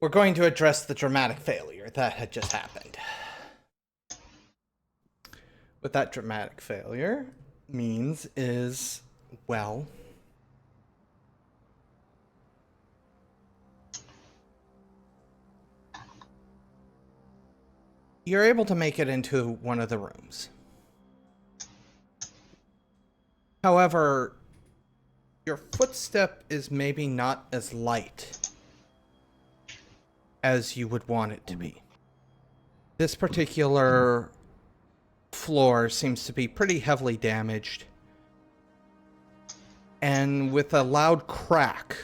We're going to address the dramatic failure that had just happened. What that dramatic failure means is, well, you're able to make it into one of the rooms. However, your footstep is maybe not as light as you would want it to be. This particular floor seems to be pretty heavily damaged, and with a loud crack,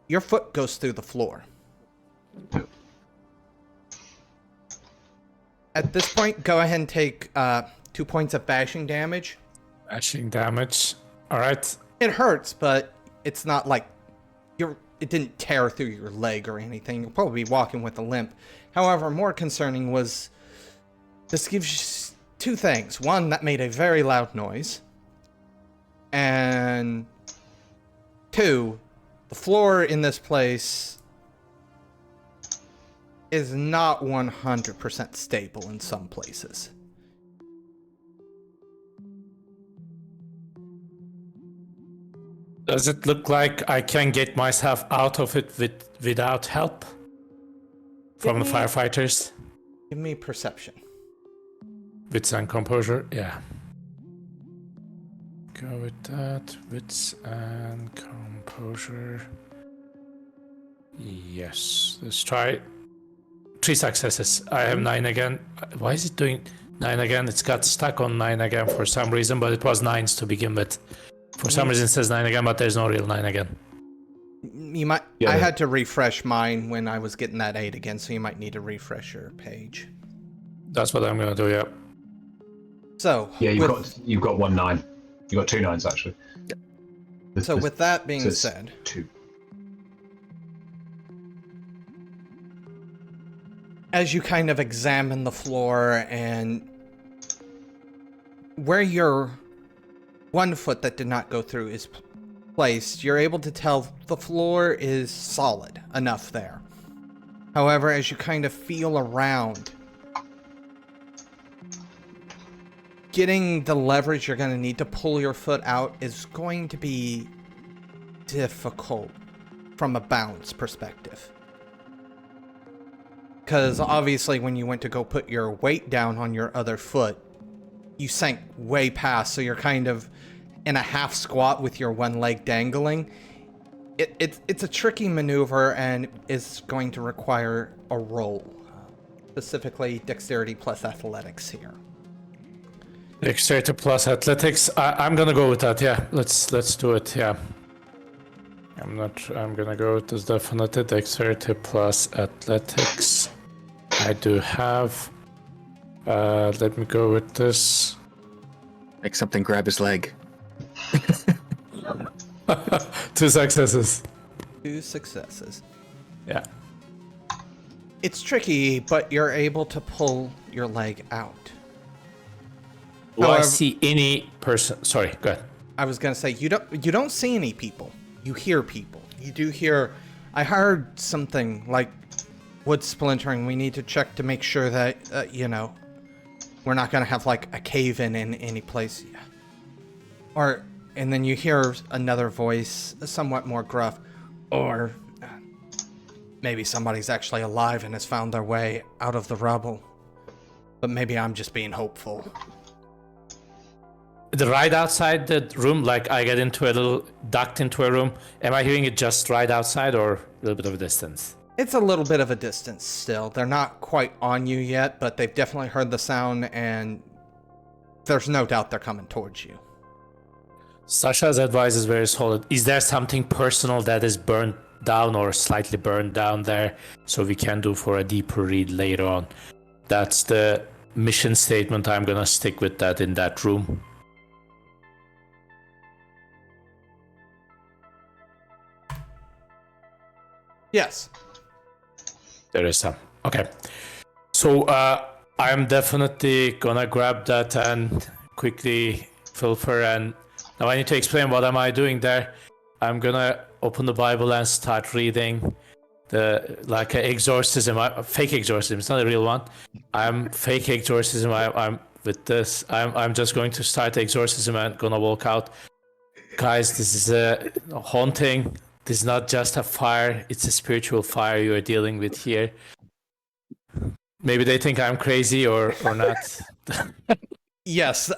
your foot goes through the floor. At this point, go ahead and take 2 points of bashing damage. Bashing damage. All right. It hurts, but it's not like it didn't tear through your leg or anything. You'll probably be walking with a limp. However, more concerning was this gives you two things. One, that made a very loud noise. And two, the floor in this place is not 100% stable in some places. Does it look like I can get myself out of it without help from the firefighters? Give me perception. Wits and composure, yeah. Go with that. Wits and composure. Yes. Let's try 3 successes. I have 9 again. Why is it doing 9 again? It's got stuck on 9 again for some reason, but it was 9s to begin with. For some reason it says 9 again, but there's no real 9 again. You might. Yeah. I had to refresh mine when I was getting that 8 again, so you might need to refresh your page. That's what I'm gonna do, yeah. So yeah, you've got 1 9. You got 2 9s actually. Yeah. So with that being said, 2. As you kind of examine the floor and where your one foot that did not go through is placed, you're able to tell the floor is solid enough there. However, as you kind of feel around, getting the leverage you're going to need to pull your foot out is going to be difficult from a balance perspective. Because obviously when you went to go put your weight down on your other foot, you sank way past, so you're kind of in a half squat with your one leg dangling. It's a tricky maneuver and is going to require a roll. Specifically, dexterity plus athletics here. Dexterity plus athletics. I'm gonna go with that. Yeah, let's do it. Yeah. I'm gonna go with this definitely. Dexterity plus athletics. I do have. Let me go with this. Make something grab his leg. 2 successes. 2 successes. Yeah. It's tricky, but you're able to pull your leg out. Do I see any person? Sorry, go ahead. I was gonna say you don't see any people. You hear people. You do hear. I heard something like wood splintering. We need to check to make sure that we're not gonna have like a cave-in in any place. And then you hear another voice, somewhat more gruff, or maybe somebody's actually alive and has found their way out of the rubble. But maybe I'm just being hopeful. Right outside the room, like I get into a little duct into a room. Am I hearing it just right outside or a little bit of a distance? It's a little bit of a distance still. They're not quite on you yet, but they've definitely heard the sound and there's no doubt they're coming towards you. Sasha's advice is very solid. Is there something personal that is burned down or slightly burned down there so we can do for a deeper read later on? That's the mission statement. I'm gonna stick with that in that room. Yes. There is some. Okay. So I'm definitely gonna grab that and quickly filter, and now I need to explain what am I doing there. I'm gonna open the Bible and start reading like an exorcism, fake exorcism. It's not a real one. I'm fake exorcism. I'm with this. I'm just going to start exorcism and gonna walk out. Guys, this is a haunting. This is not just a fire. It's a spiritual fire you are dealing with here. Maybe they think I'm crazy or not. Yes.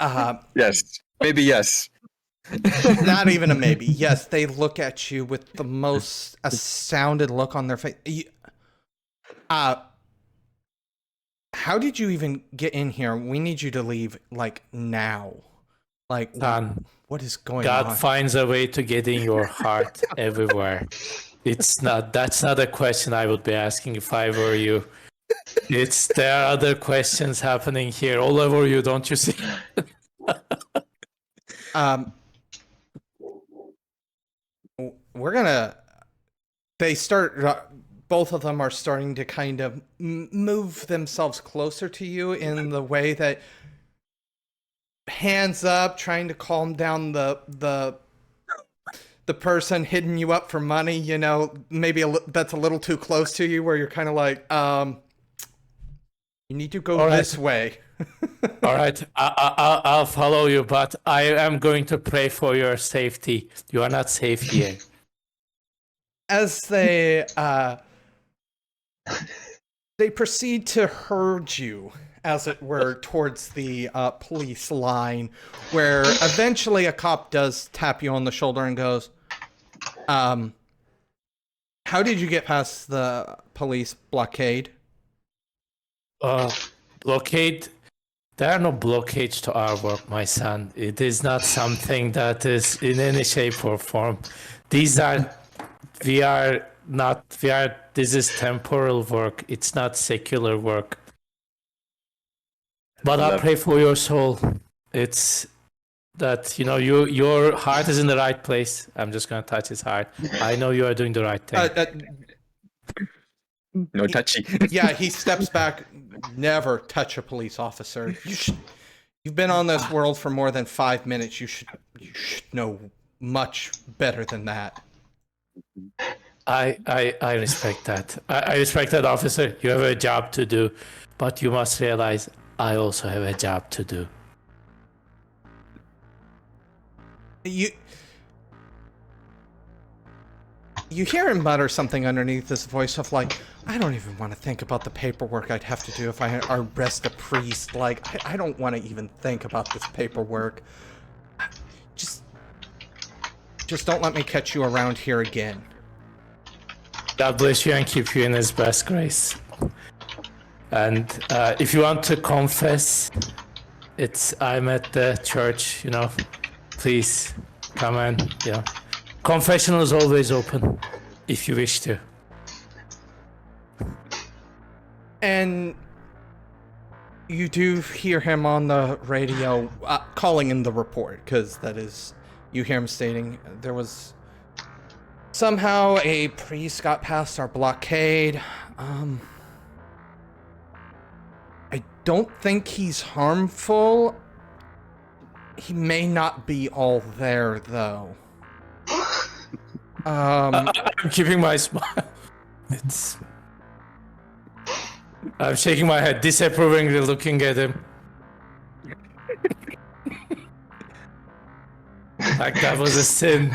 Yes. Maybe yes. Not even a maybe. Yes, they look at you with the most astounded look on their face. How did you even get in here? We need you to leave, like, now. Like, what is going on? God finds a way to get in your heart everywhere. That's not a question I would be asking if I were you. There are other questions happening here all over you, don't you see? Both of them are starting to kind of move themselves closer to you in the way that hands up, trying to calm down the person hitting you up for money, you know, maybe that's a little too close to you where you're kind of like, you need to go this way. All right, I'll follow you, but I am going to pray for your safety. You are not safe here. As they proceed to herd you, as it were, towards the police line, where eventually a cop does tap you on the shoulder and goes, how did you get past the police blockade? Blockade? There are no blockades to our work, my son. It is not something that is in any shape or form. This is temporal work. It's not secular work. But I pray for your soul. It's that, you know, your heart is in the right place. I'm just going to touch his heart. I know you are doing the right thing. No touchy. Yeah, he steps back. Never touch a police officer. You've been on this world for more than 5 minutes. You should know much better than that. I respect that. I respect that, officer. You have a job to do, but you must realize I also have a job to do. You hear him mutter something underneath his voice of like, I don't even want to think about the paperwork I'd have to do if I arrest a priest. Like, I don't want to even think about this paperwork. Just don't let me catch you around here again. God bless you and keep you in his best grace. And if you want to confess, I'm at the church, you know, please come and, you know. Confessional is always open, if you wish to. And you do hear him on the radio calling in the report, because that is, you hear him stating there was somehow a priest got past our blockade. I don't think he's harmful. He may not be all there, though. I'm keeping my smile. I'm shaking my head, disapprovingly looking at him. Like that was a sin.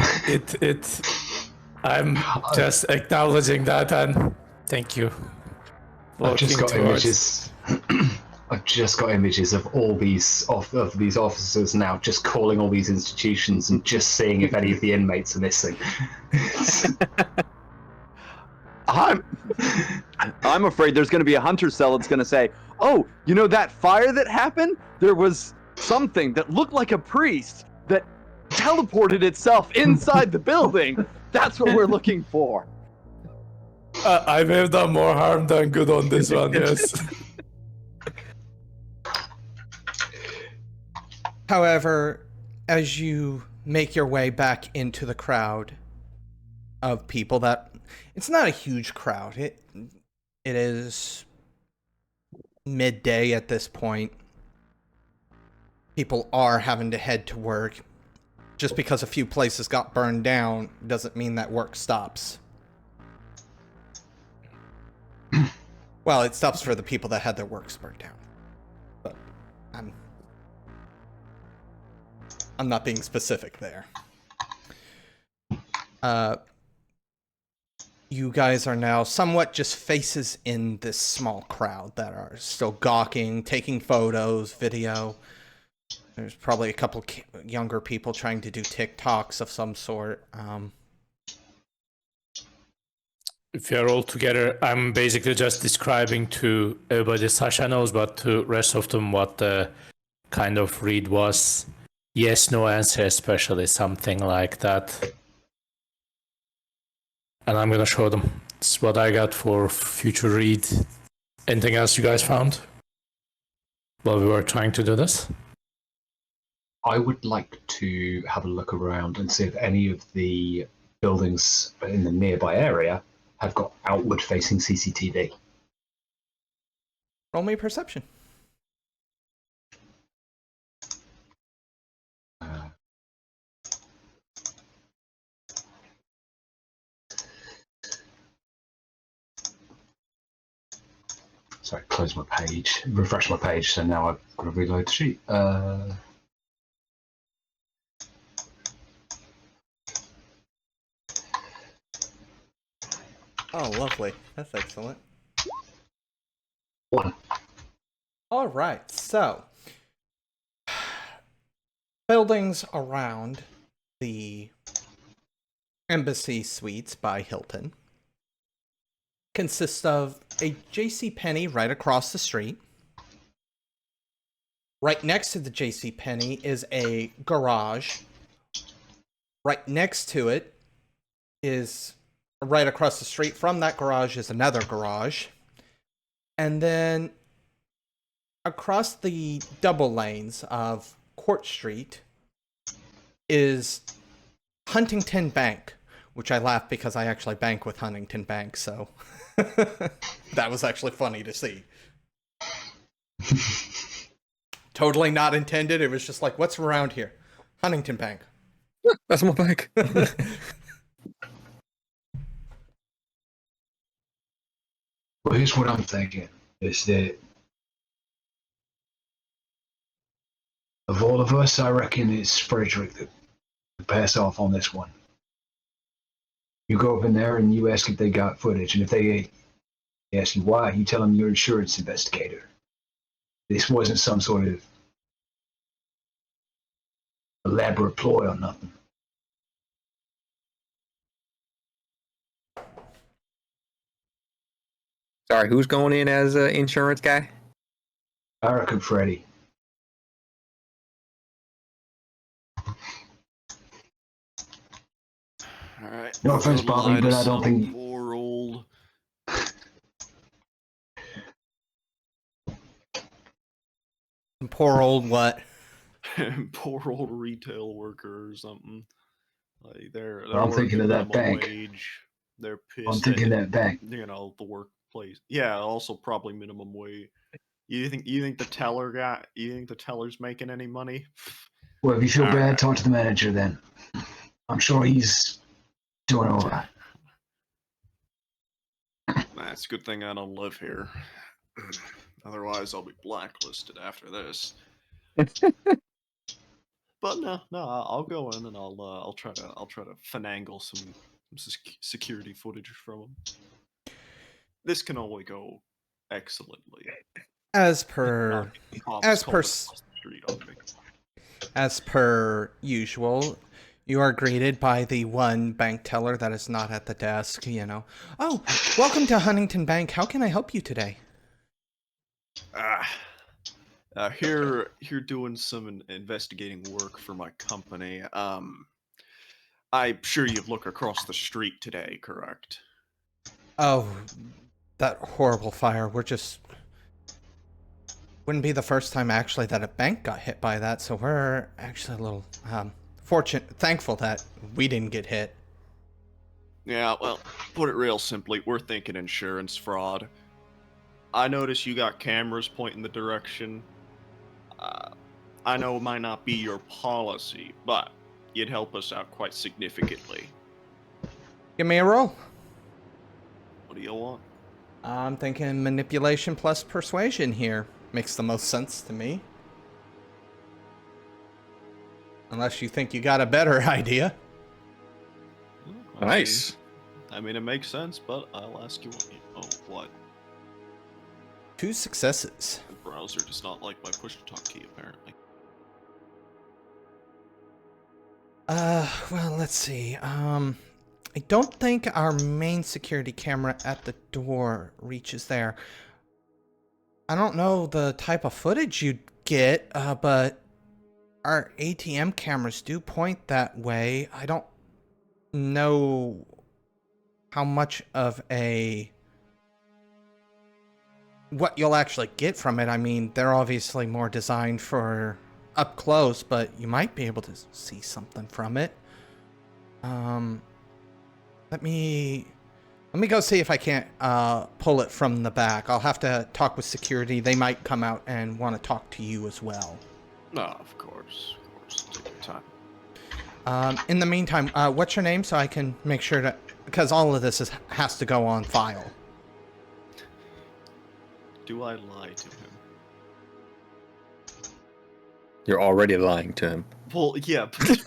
I'm just acknowledging that, and thank you. I've just got images. I've just got images of all these of these officers now just calling all these institutions and just seeing if any of the inmates are missing. I'm afraid there's going to be a hunter cell that's going to say, "Oh, you know that fire that happened? There was something that looked like a priest that teleported itself inside the building. That's what we're looking for." I may have done more harm than good on this one, yes. However, as you make your way back into the crowd of people that... It's not a huge crowd. It is midday at this point. People are having to head to work. just because a few places got burned down doesn't mean that work stops. Well, it stops for the people that had their works burned down. But I'm not being specific there. You guys are now somewhat just faces in this small crowd that are still gawking, taking photos, video. There's probably a couple younger people trying to do TikToks of some sort. If you're all together, I'm basically just describing to everybody Sasha knows, but to rest of them what the kind of read was. Yes, no answer, especially something like that. And I'm gonna show them. It's what I got for future read. Anything else you guys found while we were trying to do this? I would like to have a look around and see if any of the buildings in the nearby area have got outward-facing CCTV. Roll me perception. Sorry, close my page, refresh my page, so now I've got to reload the sheet. Oh, lovely. That's excellent. 1. All right, so buildings around the Embassy Suites by Hilton consist of a JCPenney right across the street. Right next to the JCPenney is a garage. Right next to it is, right across the street from that garage is another garage. And then across the double lanes of Court Street is Huntington Bank, which I laugh because I actually bank with Huntington Bank, so that was actually funny to see. Totally not intended. It was just like, what's around here? Huntington Bank. That's my bank. Well, here's what I'm thinking, is that of all of us, I reckon it's Frederick that would pass off on this one. You go up in there and you ask if they got footage, and if they ask you why, you tell them you're an insurance investigator. This wasn't some sort of elaborate ploy or nothing. Sorry, who's going in as an insurance guy? I reckon Freddy. All right. No offense, Bobby, but I don't think. Poor old. Poor old what? Poor old retail worker or something. Like they're I'm thinking of that minimum bank. Wage. They're pissed. I'm thinking that bank. You know, the workplace. Yeah, also probably minimum wage. You think the teller guy? You think the teller's making any money? Well, if you feel All bad, right. talk to the manager then. I'm sure he's doing all right. That's a good thing I don't live here. Otherwise, I'll be blacklisted after this. But no, I'll go in and I'll try to finagle some security footage from him. This can only go excellently. As per usual, you are greeted by the one bank teller that is not at the desk, you know. Oh, welcome to Huntington Bank. How can I help you today? Here doing some investigating work for my company. I'm sure you've looked across the street today, correct? Oh, that horrible fire. Wouldn't be the first time actually that a bank got hit by that, so we're actually a little thankful that we didn't get hit. Yeah, well, put it real simply, we're thinking insurance fraud. I notice you got cameras pointing the direction. I know it might not be your policy, but you'd help us out quite significantly. Give me a roll. What do you want? I'm thinking manipulation plus persuasion here. Makes the most sense to me. Unless you think you got a better idea. Nice. I mean, it makes sense, but I'll ask you what. What? 2 successes. The browser does not like my push-to-talk key, apparently. Well, let's see. I don't think our main security camera at the door reaches there. I don't know the type of footage you'd get, but our ATM cameras do point that way. I don't know how much of what you'll actually get from it. I mean, they're obviously more designed for up close, but you might be able to see something from it. Let me go see if I can't pull it from the back. I'll have to talk with security. They might come out and want to talk to you as well. No, of course. Take your time. In the meantime, what's your name so I can make sure to... Because all of this has to go on file. Do I lie to him? You're already lying to him. Well, yeah, but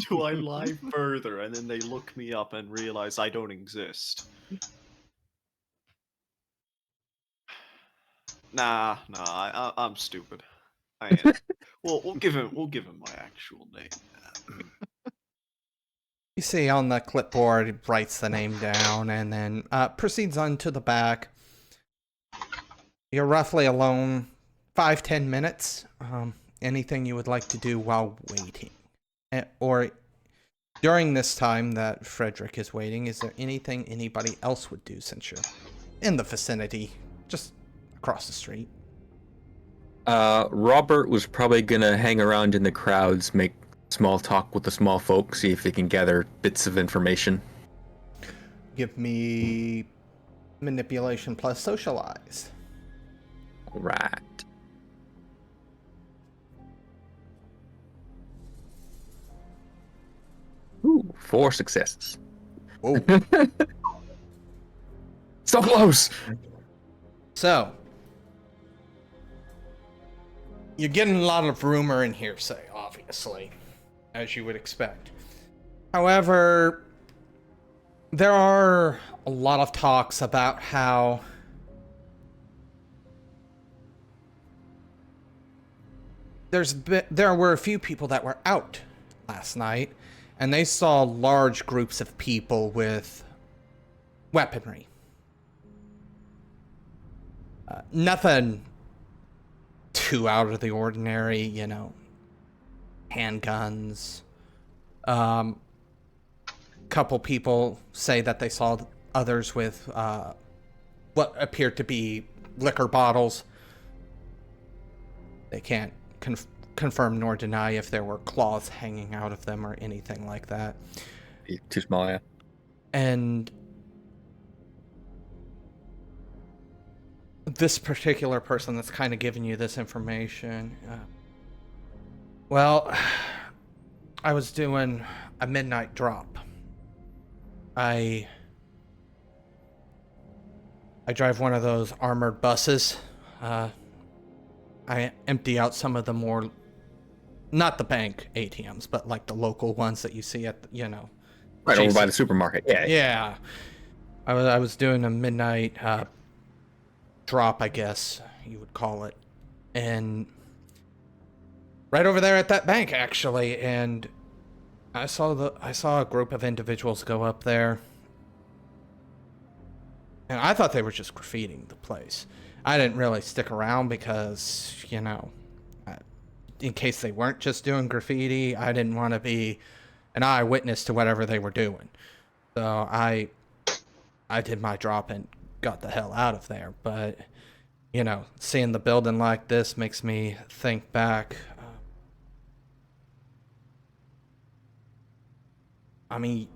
do I lie further and then they look me up and realize I don't exist? Nah, I'm stupid. I am. Well, we'll give him my actual name. You see on the clipboard, it writes the name down and then proceeds on to the back. You're roughly alone 5-10 minutes. Anything you would like to do while waiting? Or during this time that Frederick is waiting, is there anything anybody else would do since you're in the vicinity, just across the street? Robert was probably gonna hang around in the crowds, make small talk with the small folk, see if he can gather bits of information. Give me manipulation plus socialize. Right. Ooh, 4 successes. Whoa. So close! So, you're getting a lot of rumor and hearsay, obviously, as you would expect. However, there are a lot of talks about how there were a few people that were out last night, and they saw large groups of people with weaponry. Nothing too out of the ordinary, you know, handguns. Couple people say that they saw others with what appeared to be liquor bottles. They can't confirm nor deny if there were claws hanging out of them or anything like that. Too small, yeah. And this particular person that's kind of giving you this information, well, I was doing a midnight drop. I drive one of those armored buses. I empty out some of the more, not the bank ATMs, but like the local ones that you see at, you know. Right over by the supermarket, yeah. Yeah. I was doing a midnight drop, I guess you would call it. And right over there at that bank, actually, and I saw a group of individuals go up there. And I thought they were just graffitiing the place. I didn't really stick around because, you know, in case they weren't just doing graffiti, I didn't want to be an eyewitness to whatever they were doing. So I did my drop and got the hell out of there. But, you know, seeing the building like this makes me think back. I mean,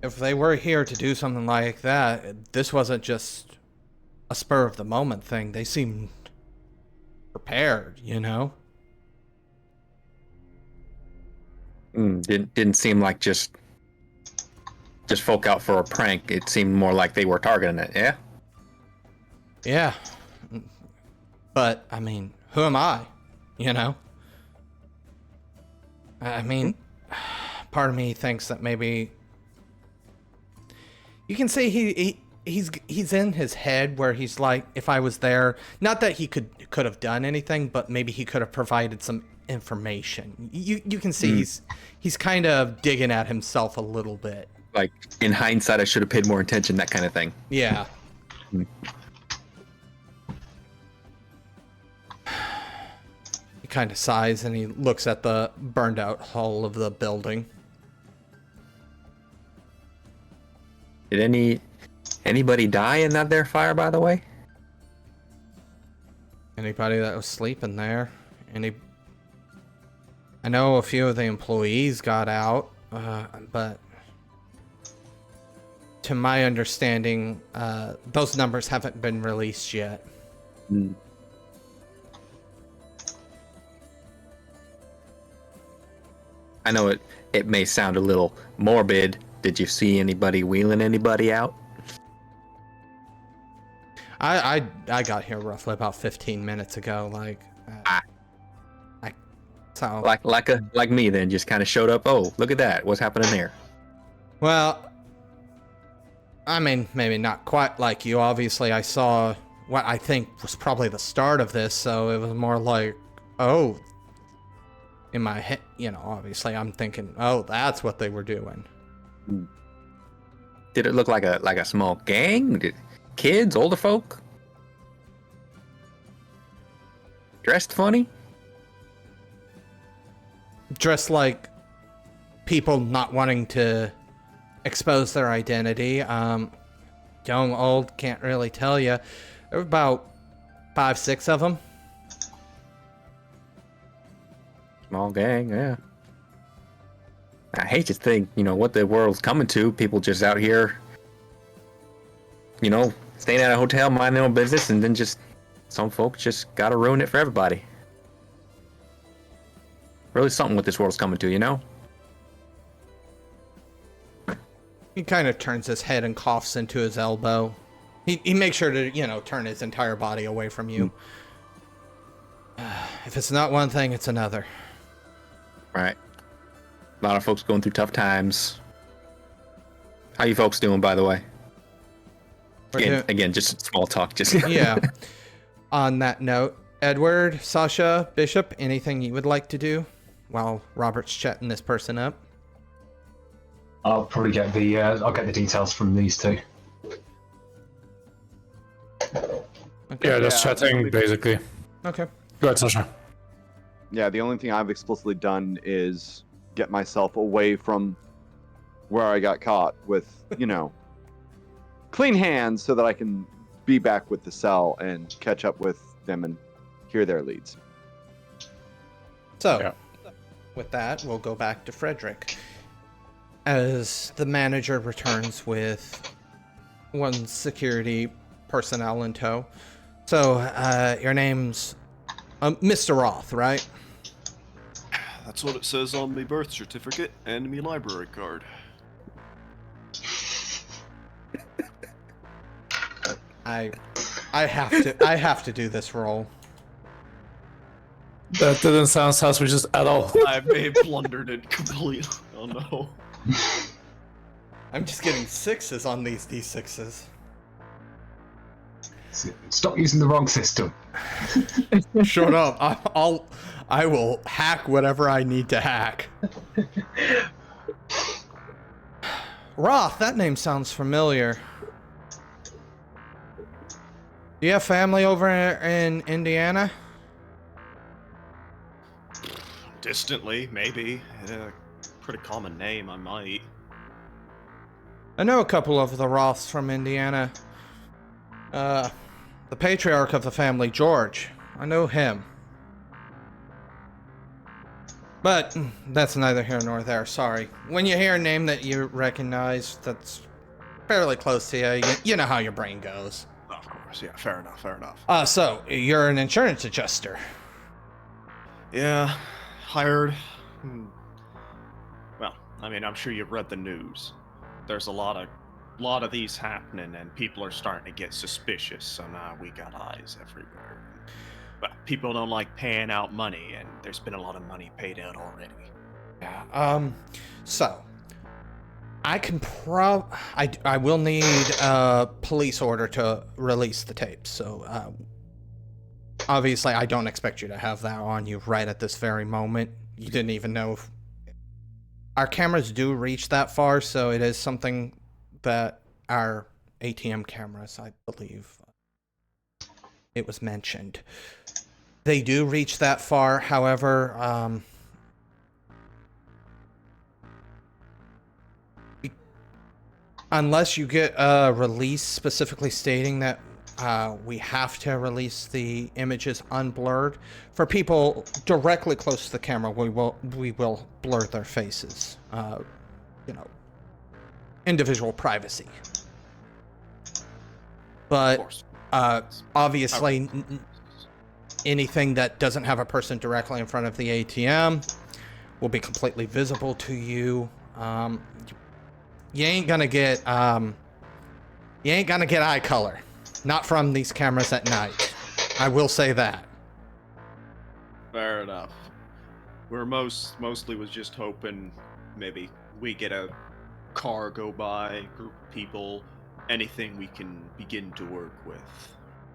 if they were here to do something like that, this wasn't just a spur of the moment thing. They seemed prepared, you know? Didn't seem like just folk out for a prank. It seemed more like they were targeting it. Yeah. Yeah. But, I mean, who am I? You know? I mean, part of me thinks that maybe... You can say he's in his head where he's like, if I was there... Not that he could have done anything, but maybe he could have provided some information. You can see he's kind of digging at himself a little bit. Like, in hindsight, I should have paid more attention, that kind of thing. Yeah. He kind of sighs and he looks at the burned out hull of the building. Did anybody die in that there fire, by the way? Anybody that was sleeping there? I know a few of the employees got out, but to my understanding, those numbers haven't been released yet. I know it may sound a little morbid. Did you see anybody wheeling anybody out? I got here roughly about 15 minutes ago. So like me then, just kind of showed up. Oh, look at that! What's happening there? Well, I mean, maybe not quite like you. Obviously, I saw what I think was probably the start of this, so it was more like, oh, in my head, obviously I'm thinking, oh, that's what they were doing. Did it look like a small gang? Kids, older folk? Dressed funny? Dressed like people not wanting to expose their identity. Young, old, can't really tell you. There were about 5, 6 of them. Small gang, yeah. I hate to think, what the world's coming to. People just out here, staying at a hotel, mind their own business, and then just some folks just gotta ruin it for everybody. Really something what this world's coming to, He kind of turns his head and coughs into his elbow. He makes sure to, turn his entire body away from you. If it's not one thing, it's another. Right. A lot of folks going through tough times. How you folks doing, by the way? Again, just small talk. Yeah. On that note, Edward, Sasha, Bishop, anything you would like to do while Robert's chatting this person up? I'll probably get I'll get the details from these two. Okay. Yeah, just chatting, basically. Okay. Go ahead, Sasha. Yeah, the only thing I've explicitly done is get myself away from where I got caught with, clean hands so that I can be back with the cell and catch up with them and hear their leads. So, with that, we'll go back to Frederick. As the manager returns with one security personnel in tow. So, your name's Mr. Roth, right? That's what it says on me birth certificate and me library card. I have to do this role. That didn't sound suspicious at all. I may have blundered it completely. Oh no. I'm just getting 6s on these D6s. Stop using the wrong system. Shut up. I will hack whatever I need to hack. Roth, that name sounds familiar. Do you have family over in Indiana? Distantly, maybe. Pretty common name, I might. I know a couple of the Roths from Indiana. The patriarch of the family, George. I know him. But that's neither here nor there, sorry. When you hear a name that you recognize that's fairly close to you, you know how your brain goes. Of course, yeah, fair enough. So, you're an insurance adjuster. Yeah, hired. I mean, I'm sure you've read the news. There's a lot of these happening, and people are starting to get suspicious. So now we got eyes everywhere. But people don't like paying out money, and there's been a lot of money paid out already. Yeah. So I can I will need a police order to release the tapes. So obviously, I don't expect you to have that on you right at this very moment. You didn't even know if our cameras do reach that far, so it is something that our ATM cameras, I believe, it was mentioned. They do reach that far, however, unless you get a release specifically stating that we have to release the images unblurred, for people directly close to the camera, we will blur their faces. You know, individual privacy. But obviously, anything that doesn't have a person directly in front of the ATM will be completely visible to you. You ain't gonna get eye color, not from these cameras at night. I will say that. Fair enough. We're mostly was just hoping maybe we get a car go by, group of people, anything we can begin to work with.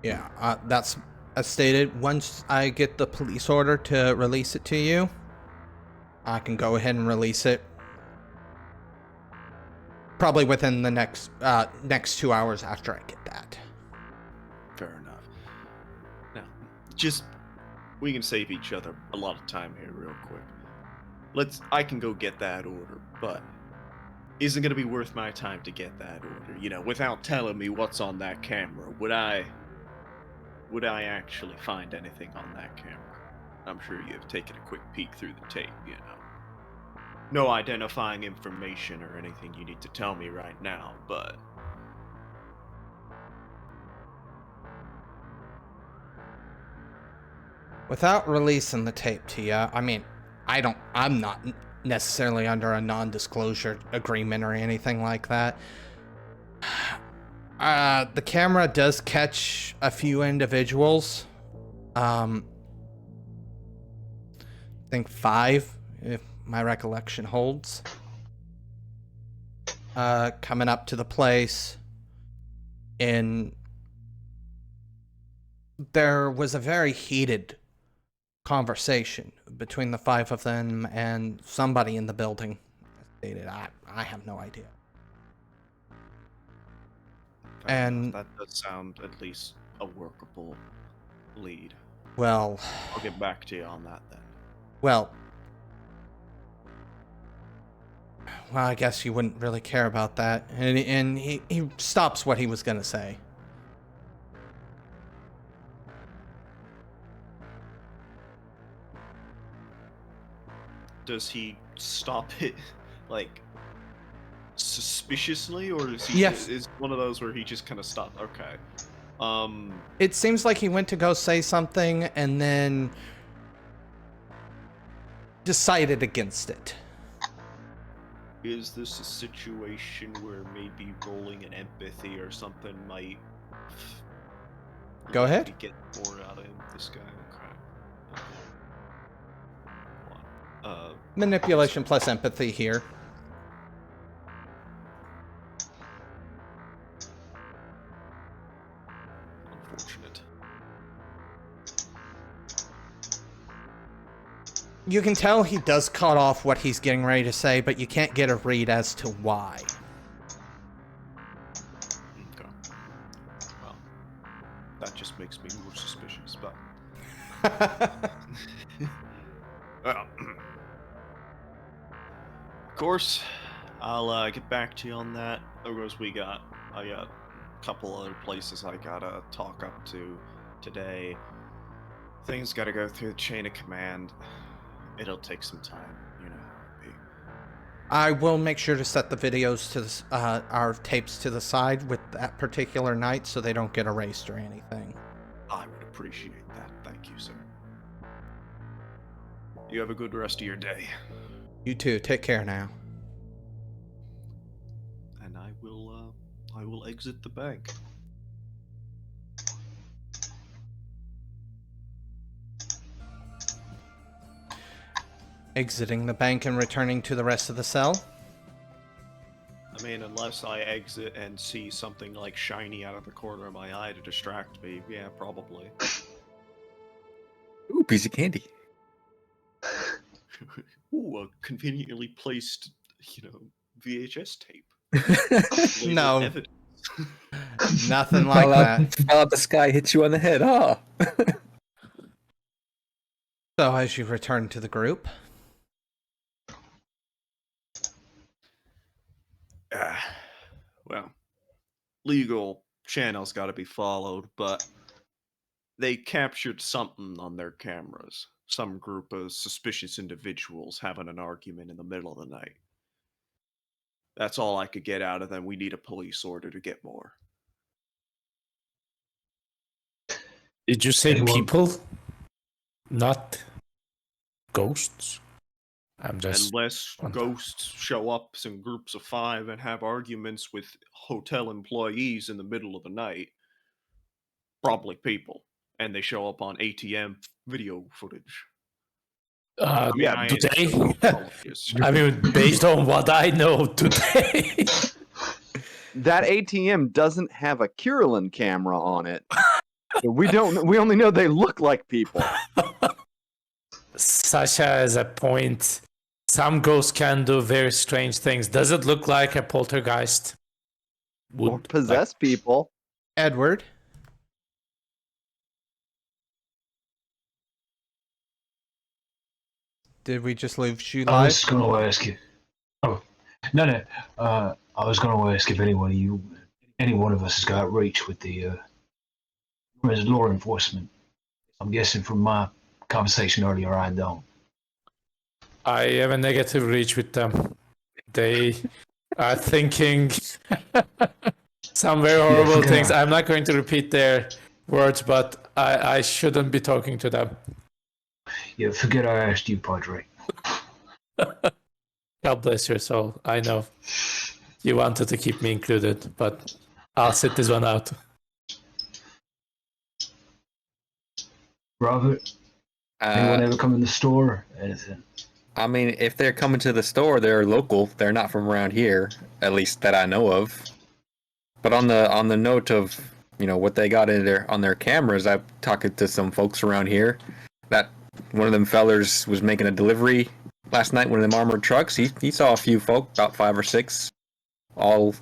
Yeah, that's as stated. Once I get the police order to release it to you, I can go ahead and release it. Probably within the next 2 hours after I get that. Fair enough. Now, we can save each other a lot of time here real quick. I can go get that order, but isn't gonna be worth my time to get that order, you know, without telling me what's on that camera. Would I actually find anything on that camera? I'm sure you've taken a quick peek through the tape, you know. No identifying information or anything you need to tell me right now, but without releasing the tape to you, I mean, I'm not necessarily under a non-disclosure agreement or anything like that. The camera does catch a few individuals. I think 5, if my recollection holds. Coming up to the place, and there was a very heated conversation between the 5 of them and somebody in the building. Stated, I have no idea. And that does sound at least a workable lead. well, I'll get back to you on that then. Well, I guess you wouldn't really care about that. And he stops what he was going to say. Does he stop it, like, suspiciously, or is he Yes. is one of those where he just kind of stopped? Okay. It seems like he went to go say something and then decided against it. Is this a situation where maybe rolling an empathy or something might Go ahead. me get more out of him? This guy, okay. Manipulation plus empathy here. Unfortunate. You can tell he does cut off what he's getting ready to say, but you can't get a read as to why. Okay. Well, that just makes me more suspicious, but... Well, of course, I'll get back to you on that. Of course, I got a couple other places I gotta talk up to today. Things gotta go through the chain of command. It'll take some time, you know. I will make sure to set the videos to our tapes to the side with that particular night so they don't get erased or anything. I would appreciate that. Thank you, sir. You have a good rest of your day. You too. Take care now. will exit the bank. Exiting the bank and returning to the rest of the cell. I mean, unless I exit and see something like shiny out of the corner of my eye to distract me, yeah, probably. Ooh, piece of candy. Ooh, a conveniently placed, VHS tape. Labeled No. evidence. Nothing like that. Fell out the sky, hit you on the head. Ah. So as you return to the group, Well, legal channels got to be followed, but they captured something on their cameras. Some group of suspicious individuals having an argument in the middle of the night. That's all I could get out of them. We need a police order to get more. Did you say Anyone- people? Not ghosts? I'm just... Unless ghosts show up in groups of 5 and have arguments with hotel employees in the middle of the night, probably people. And they show up on ATM video footage. Yeah, I today? ain't a psychologist. I mean, based on what I know today. That ATM doesn't have a Kirillin camera on it. So we only know they look like people. Sasha has a point. Some ghosts can do very strange things. Does it look like a poltergeist would Or possess people. Edward. Did we just leave you I live? was going to ask you. Oh, no. I was going to ask if any one of us has got reach with the law enforcement. I'm guessing from my conversation earlier, I don't. I have a negative reach with them. They are thinking some very horrible things. I'm not going to repeat their words, but I shouldn't be talking to them. Yeah, forget I asked you, Padre. God bless your soul. I know you wanted to keep me included, but I'll sit this one out. Robert, anyone ever come in the store or anything? I mean, if they're coming to the store, they're local. They're not from around here, at least that I know of. But on the note of what they got on their cameras, I've talked to some folks around here. That one of them fellers was making a delivery last night. One of them armored trucks. He saw a few folk, about 5 or 6, all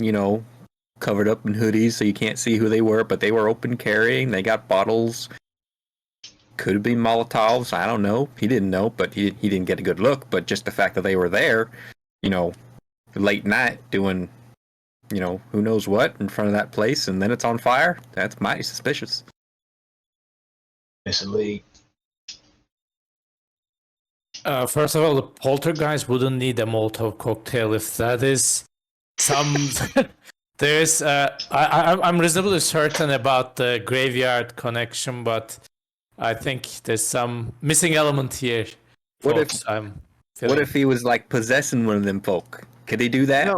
covered up in hoodies, so you can't see who they were. But they were open carrying. They got bottles. Could be Molotovs. I don't know. He didn't know, but he didn't get a good look. But just the fact that they were there, late night doing, who knows what in front of that place, and then it's on fire. That's mighty suspicious. Mr. Lee. First of all, the poltergeist wouldn't need a Molotov cocktail if that is some. There's. I'm reasonably certain about the graveyard connection, but I think there's some missing element here. What folks. What if he was like possessing one of them folk? Could he do that?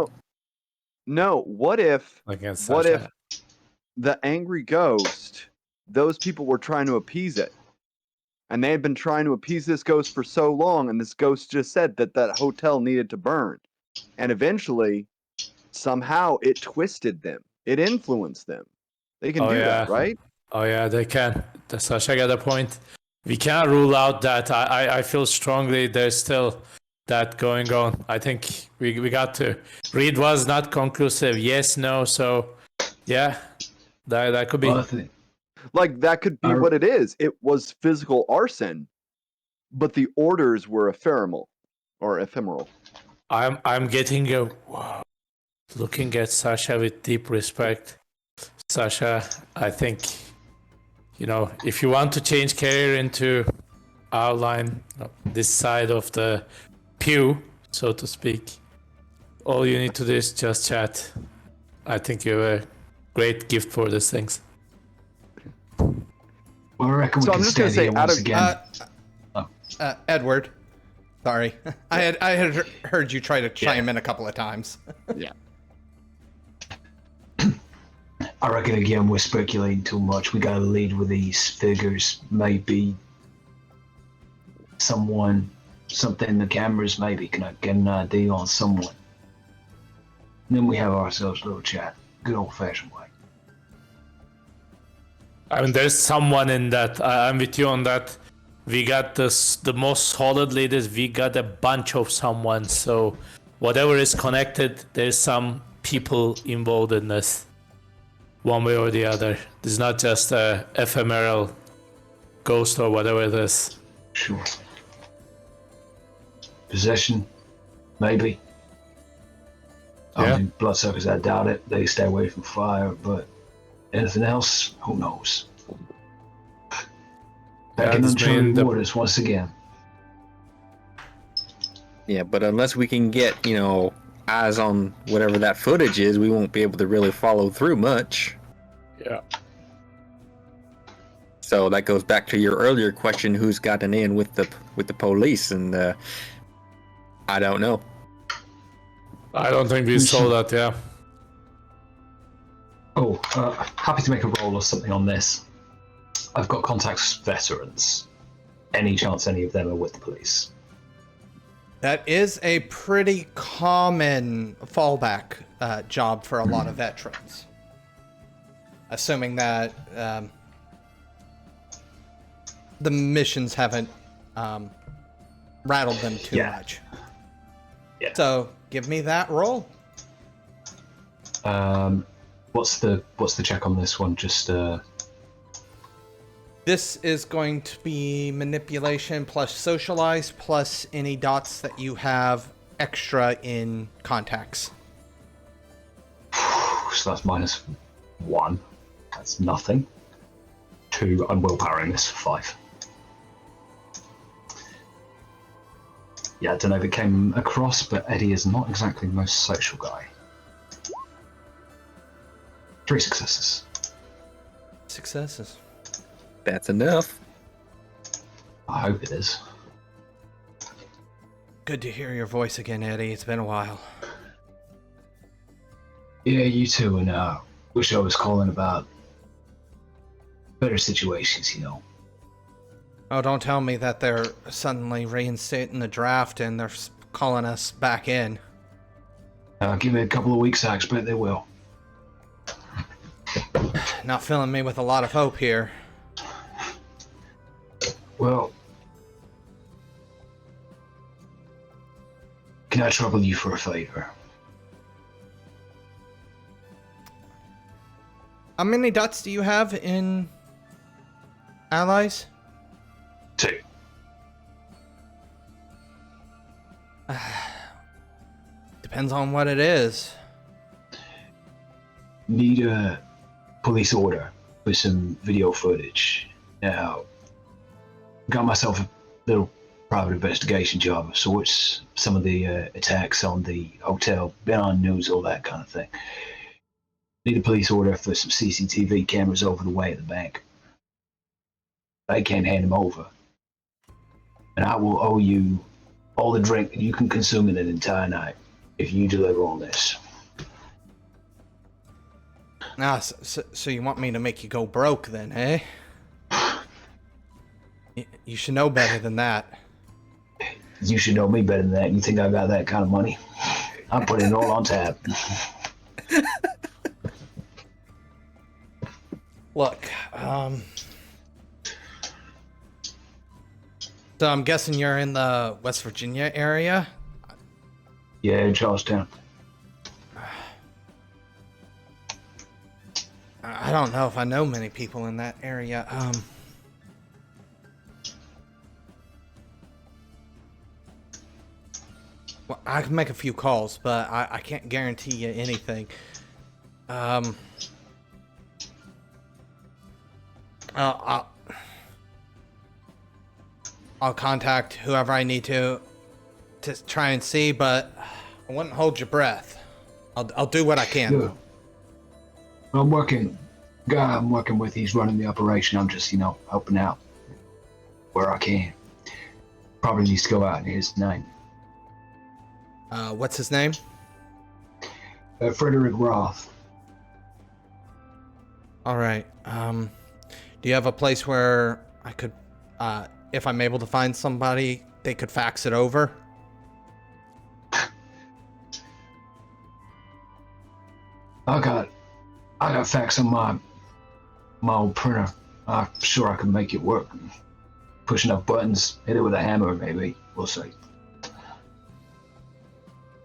No. What if Sasha? the angry ghost, those people were trying to appease it? And they had been trying to appease this ghost for so long, and this ghost just said that hotel needed to burn. And eventually, somehow, it twisted them. It influenced them. They can do that, right? Oh yeah, they can. Sasha got a point. We can't rule out that. I feel strongly there's still that going on. I think we got to. Read was not conclusive. Yes, no. So yeah, that could be. Well, Like, that could be what it is. It was physical arson, but the orders were ephemeral. I'm getting looking at Sasha with deep respect. Sasha, I think, if you want to change career into our line, this side of the pew, so to speak, all you need to do is just chat. I think you have a great gift for these things. Well, I reckon So we I'm can just gonna stand say, here once again. Edward. Sorry, I had heard you try to chime in a couple of times. Yeah. I reckon again we're speculating too much. We gotta lead with these figures. Maybe something the cameras maybe can get an ID on someone. And then we have ourselves a little chat. Good old fashioned way. I mean, there's someone in that. I'm with you on that. We got the most solid leaders. We got a bunch of someone. So whatever is connected, there's some people involved in this, one way or the other. It's not just a ephemeral ghost or whatever it is. Sure. Possession, maybe. Yeah. I mean, bloodsuckers, I doubt it. They stay away from fire, but anything else, who knows? Back in uncharted waters once again. Yeah, but unless we can get, eyes on whatever that footage is, we won't be able to really follow through much. Yeah. So that goes back to your earlier question: who's gotten in with the police? And I don't know. I don't think we saw that. Yeah. Oh, happy to make a roll or something on this. I've got contacts with veterans. Any chance any of them are with the police? That is a pretty common fallback job for a lot of veterans. Assuming that the missions haven't rattled them too much. Yeah. So give me that roll. What's the check on this one? Just This is going to be manipulation plus socialize plus any dots that you have extra in contacts. So that's -1. That's nothing. 2, I'm willpowering this for 5. Yeah, I don't know if it came across, but Eddie is not exactly the most social guy. 3 successes. Successes. That's enough. I hope it is. Good to hear your voice again, Eddie. It's been a while. Yeah, you too, and wish I was calling about better situations, Oh, don't tell me that they're suddenly reinstating the draft and they're calling us back in. Give me a couple of weeks, I expect they will. Not filling me with a lot of hope here. Well, can I trouble you for a favor? How many dots do you have in allies? 2. Depends on what it is. Need a police order with some video footage. Now, got myself a little private investigation job of sorts. Some of the attacks on the hotel, been on news, all that kind of thing. Need a police order for some CCTV cameras over the way at the bank. They can't hand them over. And I will owe you all the drink that you can consume in an entire night if you deliver on this. So you want me to make you go broke then, eh? You should know better than that. You should know me better than that. You think I got that kind of money? I'm putting it all on tap. Look, so I'm guessing you're in the West Virginia area? Yeah, in Charlestown. I don't know if I know many people in that area. Well, I can make a few calls, but I can't guarantee you anything. I'll contact whoever I need to try and see, but I wouldn't hold your breath. I'll do what I can. Sure. Guy I'm working with, he's running the operation. I'm just, helping out where I can. Probably needs to go out in his name. What's his name? Frederick Roth. All right. Do you have a place where I could, if I'm able to find somebody, they could fax it over? I got fax on my old printer. I'm sure I can make it work. Push enough buttons, hit it with a hammer, maybe. We'll see.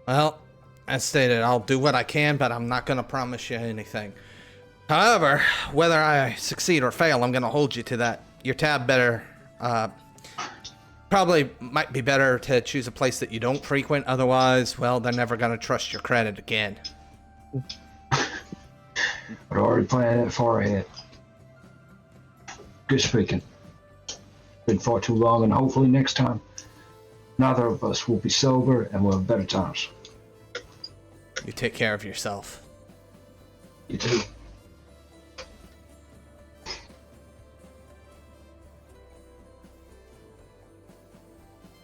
Well, as stated, I'll do what I can, but I'm not going to promise you anything. However, whether I succeed or fail, I'm going to hold you to that. Your tab better, probably might be better to choose a place that you don't frequent. Otherwise, well, they're never going to trust your credit again. I'd already planned it far ahead. Good speaking. Been far too long, and hopefully next time, neither of us will be sober and we'll have better times. You take care of yourself. You too.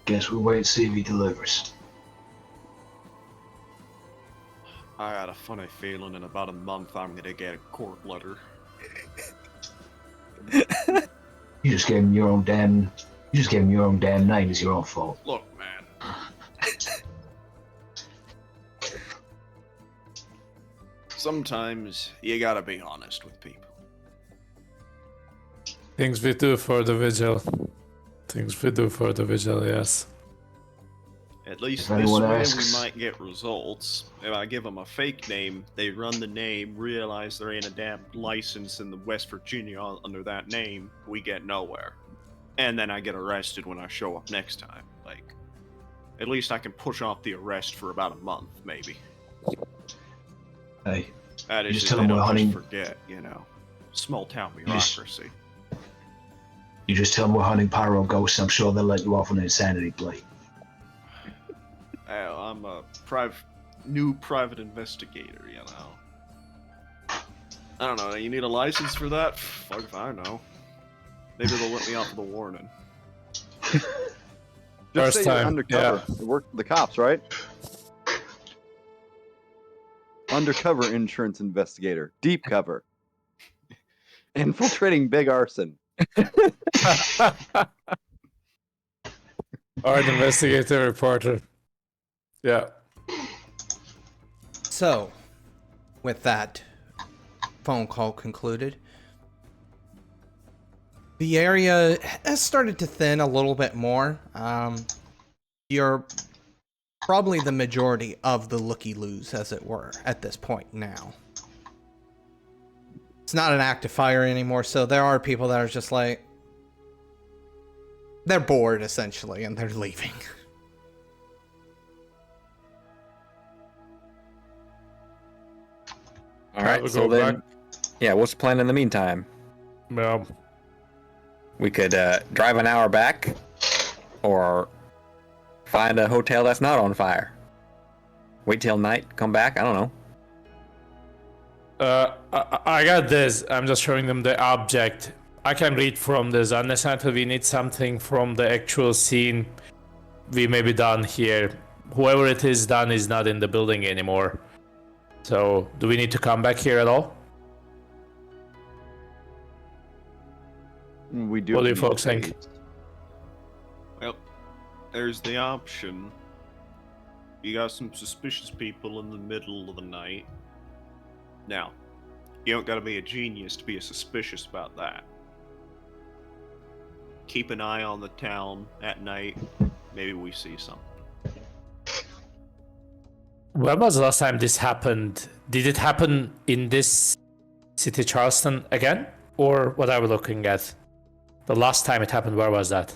Guess we'll wait and see if he delivers. I got a funny feeling in about a month I'm gonna get a court letter. You just gave him your own damn name. It's your own fault. Look, man. Sometimes you gotta be honest with people. Things we do for the vigil. Yes. At least If this anyone way asks. we might get results. If I give them a fake name, they run the name, realize there ain't a damn license in the West Virginia under that name, we get nowhere. And then I get arrested when I show up next time. Like, at least I can push off the arrest for about a month, maybe. Hey, That is just if tell they them we're don't hunting. just forget, you know. Small town just- bureaucracy. you just tell them we're hunting pyro ghosts. I'm sure they'll let you off on an insanity plea. Hell, I'm a new private investigator, you know. I don't know, you need a license for that? Fuck if I know. Maybe they'll let me off with a warning. Just First say you're time, undercover. You work for the cops, right? Undercover insurance investigator. Deep cover. Infiltrating big arson. Art investigator reporter. Yeah. So, with that phone call concluded, the area has started to thin a little bit more. You're probably the majority of the looky-loos, as it were, at this point now. It's not an active fire anymore, so there are people that are just like... they're bored, essentially, and they're leaving. All right, we'll so go then, back. yeah, what's the plan in the meantime? Well, We could drive an hour back, or find a hotel that's not on fire. Wait till night, come back. I don't know. I got this. I'm just showing them the object. I can read from this. Unless until we need something from the actual scene, we may be done here. Whoever it is done is not in the building anymore. So, do we need to come back here at all? We do. What do you need folks to think? pay. Well, there's the option. You got some suspicious people in the middle of the night. Now, you don't gotta be a genius to be suspicious about that. Keep an eye on the town at night. Maybe we see something. When was the last time this happened? Did it happen in this city, Charleston, again? Or what are we looking at? The last time it happened, where was that?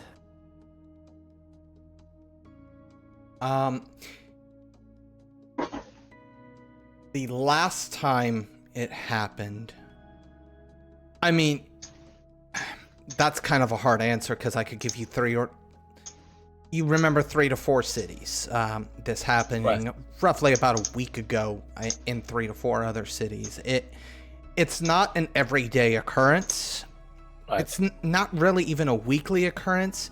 The last time it happened, I mean, that's kind of a hard answer because I could give you you remember 3 to 4 cities. This happening roughly about a week ago in 3 to 4 other cities. It's not an everyday occurrence. Right. It's not really even a weekly occurrence,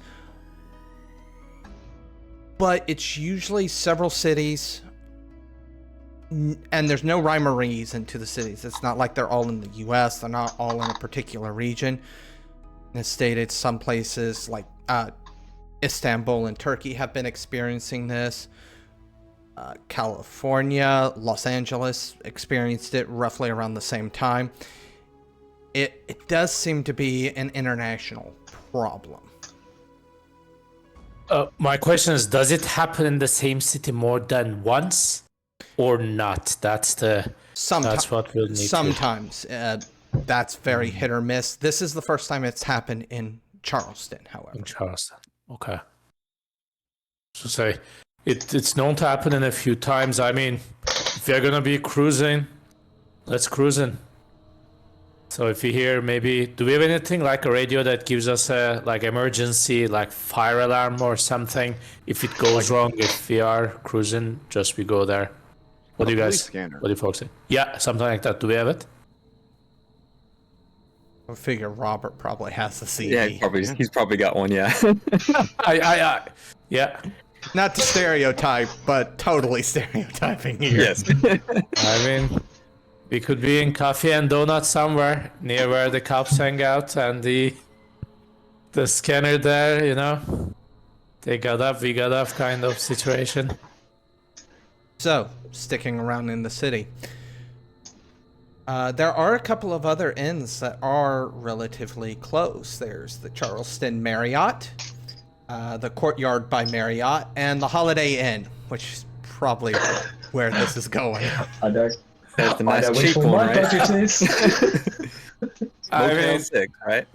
but it's usually several cities, and there's no rhyme or reason to the cities. It's not like they're all in the U.S. They're not all in a particular region. As stated, some places like Istanbul and Turkey have been experiencing this. California, Los Angeles experienced it roughly around the same time. It does seem to be an international problem. My question is, does it happen in the same city more than once, or not? That's what we'll need. Sometimes that's very hit or miss. This is the first time it's happened in Charleston, however. In Charleston, okay. So say it's known to happen in a few times. I mean, if you're gonna be cruising, let's cruising. So if you hear maybe, do we have anything like a radio that gives us a like emergency, like fire alarm or something? If it goes wrong, if we are cruising, just we go there. What do you guys? Scanner. What do you folks think? Yeah, something like that. Do we have it? I figure Robert probably has the CD. Yeah, he's probably got one. Yeah. Yeah. Not to stereotype, but totally stereotyping here. Yes. I mean, we could be in Coffee and Donut somewhere near where the cops hang out, and the scanner there, you know, they got up, we got off kind of situation. So, sticking around in the city. There are a couple of other inns that are relatively close. There's the Charleston Marriott, the Courtyard by Marriott, and the Holiday Inn, which is probably where this is going. I know. That's the I nice know which cheap one one, my right? budget is. I mean, 6, right?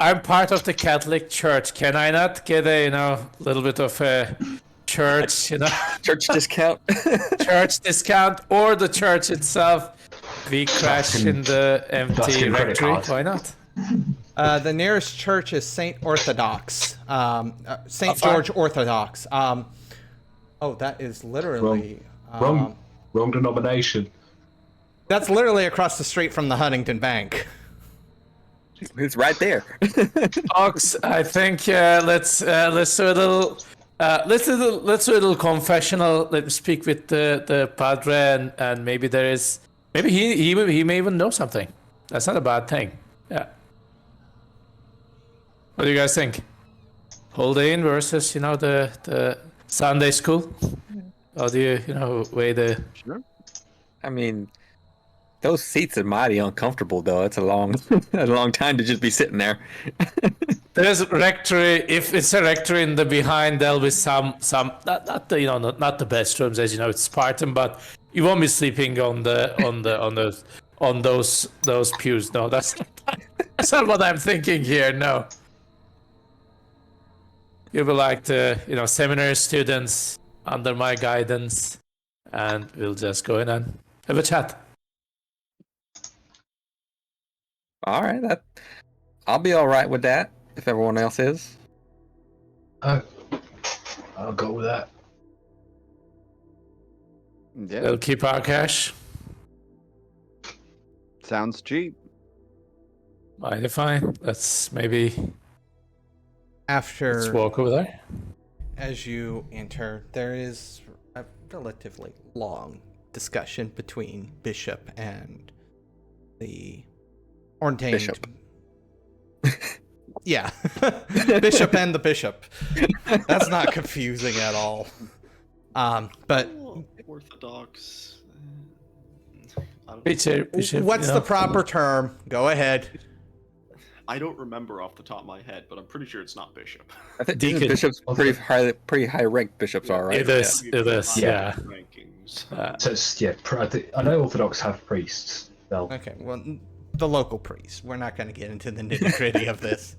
I'm part of the Catholic Church. Can I not get a little bit of a church, Church discount. church discount, or the church itself? We crash in the empty Dustin credit rectory. card. Why not? The nearest church is St. Orthodox. St. far? George Orthodox. That is literally... Wrong denomination. That's literally across the street from the Huntington Bank. It's right there. Ox, I think let's do a little let's do a little confessional. Let me speak with the padre, and maybe there is he may even know something. That's not a bad thing. Yeah. What do you guys think? Holiday Inn versus the Sunday school? Or do you weigh the? Sure. I mean, those seats are mighty uncomfortable, though. It's a long time to just be sitting there. There's a rectory. If it's a rectory in the behind, there'll be some not the best rooms, as you know, it's Spartan, but you won't be sleeping on those pews. No, that's not what I'm thinking here. No, you'll be like the seminary students under my guidance, and we'll just go in and have a chat. All right, I'll be all right with that if everyone else is. I'll go with that. Yeah, We'll keep our cash. sounds cheap. Mighty fine. Let's After... walk over there. As you enter, there is a relatively long discussion between Bishop and the ordained... Bishop. Yeah. Bishop and the Bishop. That's not confusing at all. But Orthodox. Bishop, what's the proper term? Go ahead. I don't remember off the top of my head, but I'm pretty sure it's not bishop. I think Deacon. bishops pretty high ranked bishops are, right? It is. Yeah. Rankings. So it's, I know Orthodox have priests. They'll Okay, well, the local priest. We're not going to get into the nitty-gritty of this.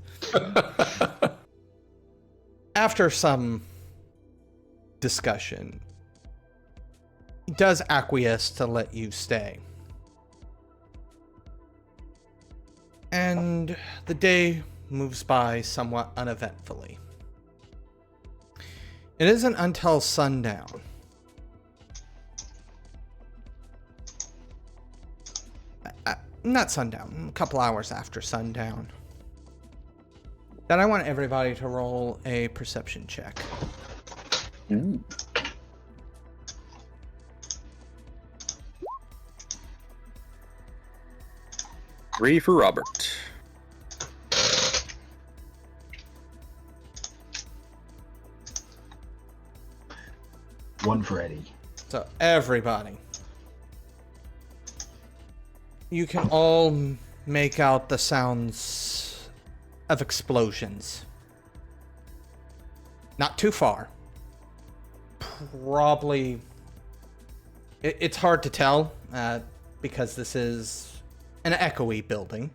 After some discussion, he does acquiesce to let you stay. And the day moves by somewhat uneventfully. It isn't until sundown not sundown, a couple hours after sundown, that I want everybody to roll a perception check. 3 for Robert. One for Eddie. So everybody, you can all make out the sounds of explosions. Not too far. Probably, it's hard to tell because this is an echoey building.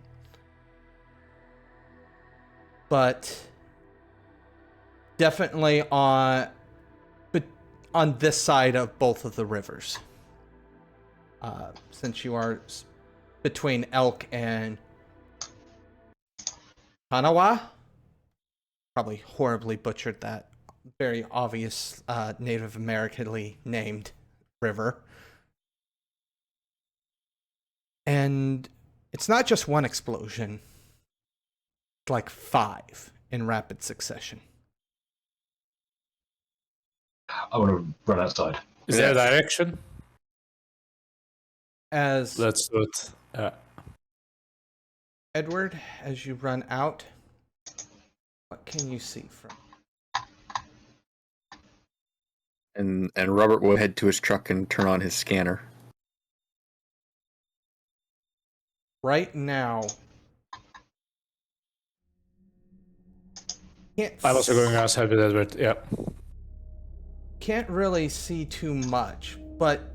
But definitely on this side of both of the rivers. Since you are between Elk and Kanawa. Probably horribly butchered that very obvious Native Americanly named river. And it's not just one explosion. It's like 5 in rapid succession. I want to run outside. Is there a direction? As Let's do it. Edward, as you run out, what can you see from? And Robert will head to his truck and turn on his scanner. Right now, I'm also going outside with Edward. Yeah. Can't really see too much, but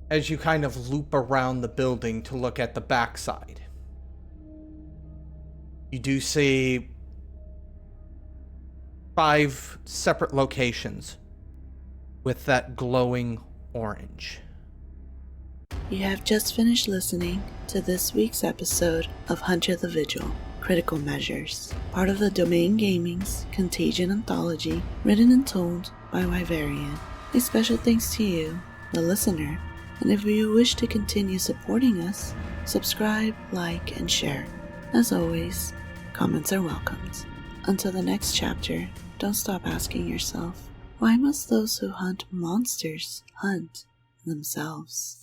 as you kind of loop around the building to look at the backside, you do see 5 separate locations with that glowing orange. You have just finished listening to this week's episode of Hunter the Vigil, Critical Measures, part of the Domain Gaming's Contagion Anthology, written and told by Wyverian. A special thanks to you, the listener, and if you wish to continue supporting us, subscribe, like, and share. As always, comments are welcomed. Until the next chapter, don't stop asking yourself, why must those who hunt monsters hunt themselves?